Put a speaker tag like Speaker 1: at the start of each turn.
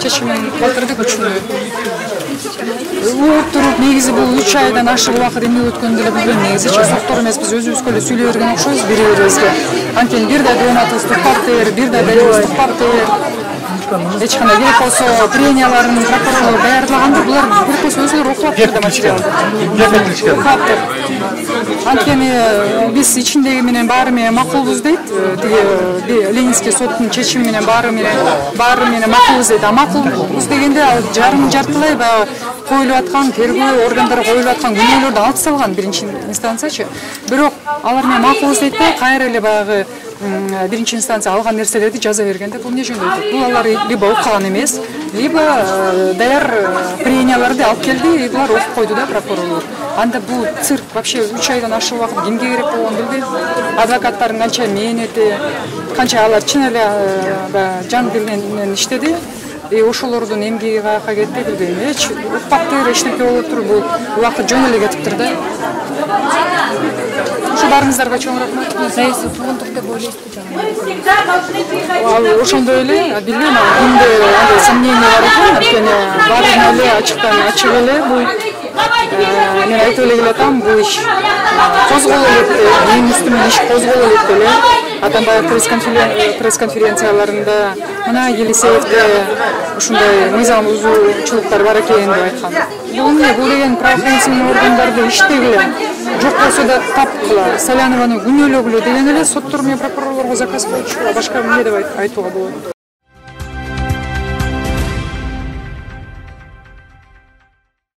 Speaker 1: чечимин калтырды күчүнүү. Туруп негизи бул 3 айдан ашык убакыт эмне өткөнүн деле билбейм. Негизи соктор эмес, биз өзүбүзгө эле сүйлөй берген окшойбуз бири-бирибизге. Анткени бир да доонатыбыз туктап бер, бир да далилибиз туктап бер. Эч кандай керек болсо пренияларын прокурорлор даярдлаганда булар керек болсо өзүлөрү окуп берди материалды. Анткени биз ичиндеги менен баары менен макулбуз дейт. Тиги Ленинский соттун чечими менен баары менен макулбуз дейт. А макулбуз дегенде ал жартылай баягы коюлуп аткан тергөө органдары коюлуп аткан күнөөлөрдү алып салган биринчи инстанциячы. Бирок алар менен макулбуз дейт да, кайра эле баягы биринчи инстанция алган нерселерди жаза бергенде бул эмне жөнүндө дейт. Бул алар либо уккан эмес, либо даяр пренияларды алып келди, булар окуп койду да прокурорлор. Анда бул цирк вообще 3 айдан ашык убакыт кимге керек болгонун билбейм. Адвокаттардын канча мээнети, канча алар чын эле жан билген менен иштеди. Ошолордун эмгеги каяка кетти билбейм. Эч укпаптыр, эчтеке болуп туруп бул убакыт жөн эле кетиптир да. Ошо баарыңыздарга чоң рахмат.
Speaker 2: Саясий тугундук деп ойлойсузбу?
Speaker 1: Ошондой эле, билбейм, кимде андай сомнение бар экен, анткени баардыгына эле ачыктан ачык эле бул мен айтып эле келатам, бул иш козголо элек, менин үстүмөн иш козголо элек эле. Атамбаев пресс-конференцияларында мына Елисеевде ушундай мыйзам бузуучулуктар бар экен деп айткан. Бул деген правоохранительный органдарды иштегиле, жок болсо да тапкыла, Салянованы күнөөлөгүлө деген эле соттор менен прокурорлорго заказ коюшу, башка эмне деп айтууга болот.